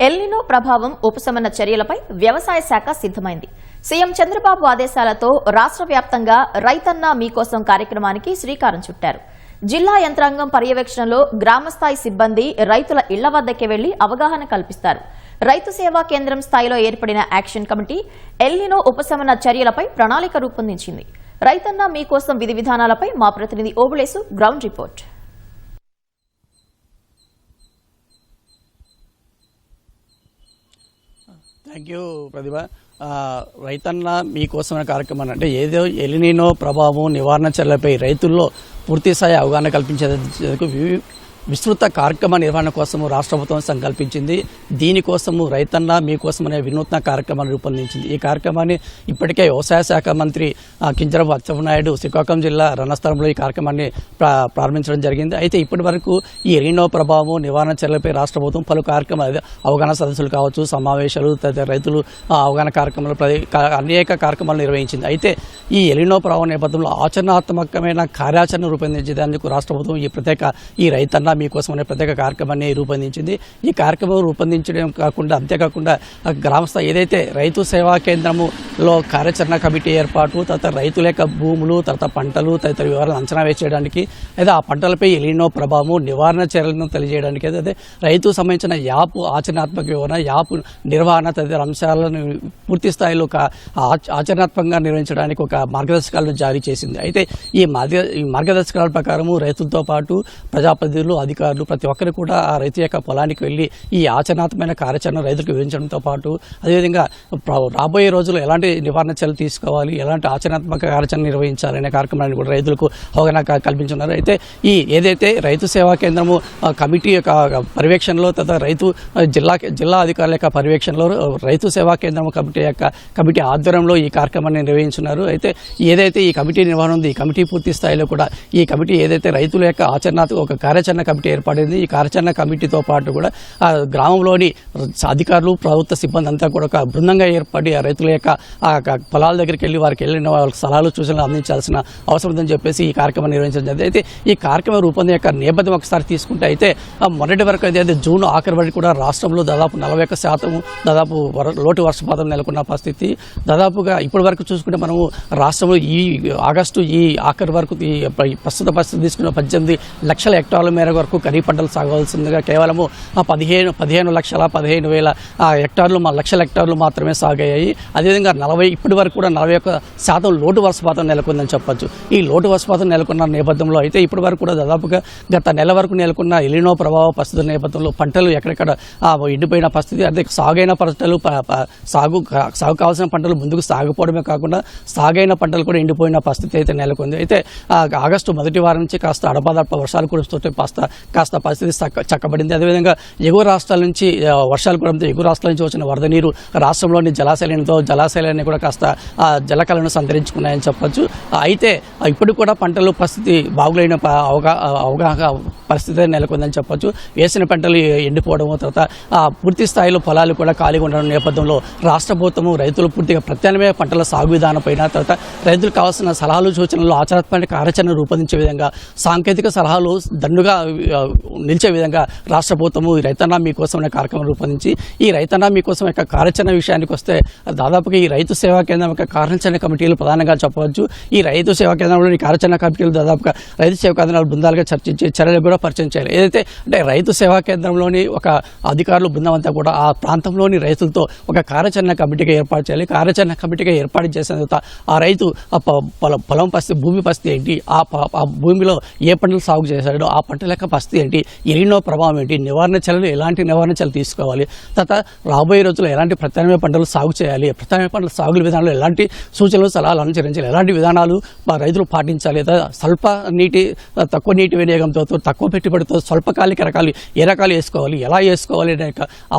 El Niño ప్రభావం ఉపశమన చర్యలపై వ్యవసాయ శాఖ సిద్దమైంది. సీఎం చంద్రబాబు ఆదేశాలతో రాష్ట్ర వ్యాప్తంగా రైతన్నా మీకోసం కార్యక్రమానికి శ్రీకారం చుట్టారు. జిల్లా యంత్రాంగం పర్యవేక్షణలో గ్రామస్థాయి సిబ్బంది రైతుల ఇళ్ల వద్దకే వెళ్లి అవగాహన కల్పిస్తారు. రైతు సేవా కేంద్రం స్థాయిలో ఏర్పడిన యాక్షన్ కమిటీ ఎల్నినో ఉపశమన చర్యలపై ప్రణాళిక రూపొందించింది. రైతన్నా మీకోసం విధి విధానాలపై మా ప్రతినిధి Obulesu ground report. Thank you Pratibha. రైతన్న మీకోసమైన కార్యక్రమం అంటే ఏదో ఎల్నినో ప్రభావం నివారణ చర్యలపై రైతుల్లో పూర్తిస్థాయి అవగాహన కల్పించేందుకు విస్తృత కార్యక్రమ నిర్వహణ కోసము రాష్ట్ర ప్రభుత్వం సంకల్పించింది. దీనికోసము రైతన్న మీకోసం అనే వినూత్న కార్యక్రమాన్ని రూపొందించింది. ఈ కార్యక్రమాన్ని ఇప్పటికే వ్యవసాయ శాఖ మంత్రి కింజరాపు అచ్చెన్నాయుడు శ్రీకాకుళం జిల్లా రణస్థలంలో ఈ కార్యక్రమాన్ని ప్రారంభించడం జరిగింది. అయితే ఇప్పటి వరకు ఈ ఎల్నినో ప్రభావం నివారణ చర్యలపై రాష్ట్ర ప్రభుత్వం పలు కార్యక్రమాలు అవగాహన సదస్సులు కావచ్చు, సమావేశాలు, తదితర రైతులు అవగాహన కార్యక్రమాలు అనేక కార్యక్రమాలు నిర్వహించింది. అయితే ఈ ఎల్నినో ప్రభావం నేపథ్యంలో ఆచరణాత్మకమైన కార్యాచరణ రూపొందించేందుకు రాష్ట్ర ప్రభుత్వం ఈ రైతన్న మీకోసం అనే ప్రత్యేక కార్యక్రమాన్ని రూపొందించింది. ఈ కార్యక్రమం రూపొందించడం కాకుండా అంతేకాకుండా గ్రామస్థాయి ఏదైతే రైతు సేవా కేంద్రములో కార్యాచరణ కమిటీ ఏర్పాటు, తర్వాత రైతుల యొక్క భూములు, తర్వాత పంటలు, తదితర వివరాలు అంచనా వేసేయడానికి, అయితే ఆ పంటలపై ఎల్నినో ప్రభావం నివారణ చర్యలను తెలియజేయడానికి, అయితే రైతుకు సంబంధించిన యాప్ ఆచరణాత్మక వివరణ, యాప్ నిర్వహణ తదితర అంశాలను పూర్తి స్థాయిలో ఆచరణాత్మకంగా నిర్వహించడానికి ఒక మార్గదర్శకాలను జారీ చేసింది. అయితే ఈ మార్గదర్శకాల ప్రకారము రైతులతో పాటు ప్రజాప్రతినిధులు, అధికారులు ప్రతి ఒక్కరు కూడా ఆ రైతు యొక్క పొలానికి వెళ్లి ఈ ఆచరణాత్మకమైన కార్యాచరణ రైతులకు వివరించడంతో పాటు అదేవిధంగా రాబోయే రోజుల్లో ఎలాంటి నివారణ చర్యలు తీసుకోవాలి, ఎలాంటి ఆచరణాత్మక కార్యాచరణ నిర్వహించాలనే కార్యక్రమాన్ని కూడా రైతులకు అవగాహన కల్పించున్నారు. అయితే ఈ ఏదైతే రైతు సేవా కేంద్రము కమిటీ యొక్క పర్యవేక్షణలో, తర్వాత జిల్లా అధికారుల యొక్క పర్యవేక్షణలో రైతు సేవా కేంద్రం కమిటీ ఆధ్వర్యంలో ఈ కార్యక్రమాన్ని నిర్వహించున్నారు. అయితే ఏదైతే ఈ కమిటీ నిర్వహణ ఉంది, ఈ కమిటీ పూర్తి స్థాయిలో కూడా ఈ కమిటీ ఏదైతే రైతుల యొక్క ఆచరణాత్మక ఒక కార్యాచరణ కమిటీ ఏర్పడింది. ఈ కార్యాచరణ కమిటీతో పాటు కూడా గ్రామంలోని అధికారులు, ప్రభుత్వ సిబ్బంది అంతా కూడా ఒక బృందంగా ఏర్పడి ఆ రైతుల యొక్క పొలాల దగ్గరికి వెళ్ళి వారికి వెళ్ళిన వాళ్ళకి సలహాలు, సూచనలు అందించాల్సిన అవసరం ఉందని చెప్పేసి ఈ కార్యక్రమం నిర్వహించడం జరిగింది. అయితే ఈ కార్యక్రమం రూపొందిన యొక్క నేపథ్యం ఒకసారి తీసుకుంటే అయితే మొదటి వరకు అయితే జూన్ ఆఖరి వరకు కూడా రాష్ట్రంలో దాదాపు 41% దాదాపు లోటు వర్షపాతం నెలకొన్న పరిస్థితి. దాదాపుగా ఇప్పటి వరకు చూసుకుంటే మనము రాష్ట్రంలో ఈ ఆగస్టు ఈ ఆఖరి వరకు ప్రస్తుత పరిస్థితి తీసుకున్న 18 లక్షల హెక్టార్ల మేర వరకు ఖరీఫ్ పంటలు సాగవలసిందిగా కేవలము 15,15,000 హెక్టార్లు లక్షల హెక్టార్లు మాత్రమే సాగాయి. అదేవిధంగా ఇప్పటి వరకు కూడా 41% లోటు వర్షపాతం నెలకొందని చెప్పొచ్చు. ఈ లోటు వర్షపాతం నెలకొన్న నేపథ్యంలో అయితే ఇప్పటి వరకు కూడా దాదాపుగా గత నెల వరకు నెలకొన్న ఎల్నినో ప్రభావ పరిస్థితుల నేపథ్యంలో పంటలు ఎక్కడెక్కడ ఎండిపోయిన పరిస్థితి, అదే సాగైన పంటలు సాగు కావాల్సిన పంటలు ముందుకు సాగిపోవడమే కాకుండా సాగైన పంటలు కూడా ఎండిపోయిన పరిస్థితి అయితే నెలకొంది. అయితే ఆగస్టు మొదటి వారం నుంచి కాస్త అడపాదడప వర్షాలు కురుస్తుంటే కాస్త పరిస్థితి చక్కబడింది. అదేవిధంగా ఎగువ రాష్ట్రాల నుంచి వర్షాలు కురడంతో ఎగువ రాష్ట్రాల నుంచి వచ్చిన వరద నీరు రాష్ట్రంలోని జలాశయాలన్నీ కూడా కాస్త జలకళను సంతరించుకున్నాయని చెప్పొచ్చు. అయితే ఇప్పుడు కూడా పంటలు పరిస్థితి బాగులేని అవగాహన పరిస్థితి నెలకొందని చెప్పొచ్చు. వేసిన పంటలు ఎండిపోవడము, తర్వాత పూర్తి స్థాయిలో పొలాలు కూడా ఖాళీగా ఉండడం నేపథ్యంలో రాష్ట్ర ప్రభుత్వము రైతులు పూర్తిగా ప్రత్యామ్నాయ పంటల సాగు విధానం పైన, తర్వాత రైతులకు కావాల్సిన సలహాలు, సూచనలు, ఆచరణాత్మక కార్యాచరణ రూపొందించే విధంగా, సాంకేతిక సలహాలు దండుగా నిలిచే విధంగా రాష్ట్ర ప్రభుత్వము ఈ రైతన్నా మీకోసం అనే కార్యక్రమం రూపొందించి ఈ రైతన్నా మీకోసం యొక్క కార్యాచరణ విషయానికి వస్తే దాదాపుగా ఈ రైతు సేవా కేంద్రం యొక్క కార్యాచరణ కమిటీలు ప్రధానంగా చెప్పవచ్చు. ఈ రైతు సేవా కేంద్రంలో ఈ కార్యాచరణ కమిటీలు దాదాపుగా రైతు సేవా కేంద్రాలు బృందాలుగా చర్చించి చర్యలు కూడా పరిచయం చేయాలి. ఏదైతే అంటే రైతు సేవా కేంద్రంలోని ఒక అధికారులు బృందం అంతా కూడా ఆ ప్రాంతంలోని రైతులతో ఒక కార్యాచరణ కమిటీగా ఏర్పాటు చేయాలి. కార్యాచరణ కమిటీగా ఏర్పాటు చేసిన తర్వాత ఆ రైతు పొలం పరిస్థితి, భూమి పరిస్థితి ఏంటి, ఆ భూమిలో ఏ పంటలు సాగు చేశాడో ఆ పంటల యొక్క పరిస్థితి ఏంటి, ఎల్నినో ప్రభావం ఏంటి, నివారణ చర్యలు ఎలాంటి నివారణ చర్యలు తీసుకోవాలి, తర్వాత రాబోయే రోజుల్లో ఎలాంటి ప్రత్యామ్నాయ పంటలు సాగు చేయాలి, ప్రత్యామ్నాయ పంటల సాగుల విధానంలో ఎలాంటి సూచనలు, సలహాలు అనుసరించాలి, ఎలాంటి విధానాలు రైతులు పాటించాలి, తక్కువ నీటి వినియోగంతో, తక్కువ పెట్టుబడితో స్వల్పకాలిక రకాలు ఏ రకాలు వేసుకోవాలి, ఎలా వేసుకోవాలి అనే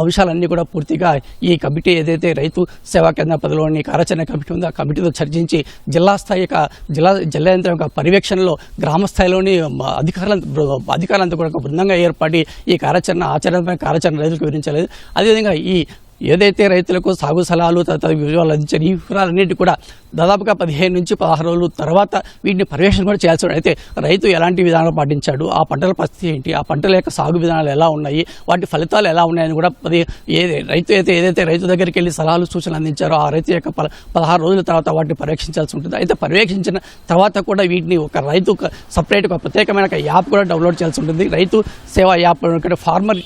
అంశాలన్నీ కూడా పూర్తిగా ఈ కమిటీ ఏదైతే రైతు సేవా కేంద్ర పదవిలోని కార్యాచరణ కమిటీ ఉందో ఆ కమిటీతో చర్చించి జిల్లా యంత్రం యొక్క పర్యవేక్షణలో గ్రామ స్థాయిలోని అధికారులంతా కూడా ఒక బృందంగా ఏర్పడి ఈ ఆచరణపై కార్యాచరణ రైతులకు వివరించలేదు. అదేవిధంగా ఈ ఏదైతే రైతులకు సాగు సలహాలు తదితర వివరాలు అందించారు ఈ వివరాలన్నింటి కూడా దాదాపుగా 15 నుంచి 16 రోజుల తర్వాత వీటిని పర్యవేక్షణ కూడా చేయాల్సి ఉంటుంది. అయితే రైతు ఎలాంటి విధానాలు పాటించాడు, ఆ పంటల పరిస్థితి ఏంటి, ఆ పంటల యొక్క సాగు విధానాలు ఎలా ఉన్నాయి, వాటి ఫలితాలు ఎలా ఉన్నాయని కూడా ఏదైతే రైతు దగ్గరికి వెళ్ళి సలహాలు సూచనలు అందించారో ఆ రైతు యొక్క 16 రోజుల తర్వాత వాటిని పర్యవేక్షించాల్సి ఉంటుంది. అయితే పర్యవేక్షించిన తర్వాత కూడా వీటిని ఒక రైతు సపరేట్ ఒక ప్రత్యేకమైన ఒక యాప్ కూడా డౌన్లోడ్ చేయాల్సి ఉంటుంది. రైతు సేవా యాప్ ఫార్మర్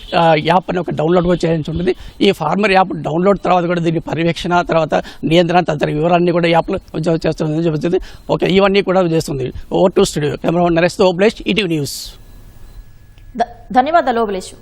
యాప్ అని ఒక డౌన్లోడ్ కూడా చేయాల్సి ఉంటుంది. ఈ ఫార్మర్ యాప్ డౌన్లోడ్ తర్వాత కూడా దీని పర్యవేక్షణ తర్వాత నియంత్రణ తదితర వివరాలన్నీ కూడా యాప్లో చేస్తుంది చెబుతుంది. ఓకే, ఇవన్నీ కూడా చేస్తుంది. Over to studio camera Naresh తో ఓబ్లేష్, ఈటీవీ న్యూస్. ధన్యవాదాలు ఓబులేష్.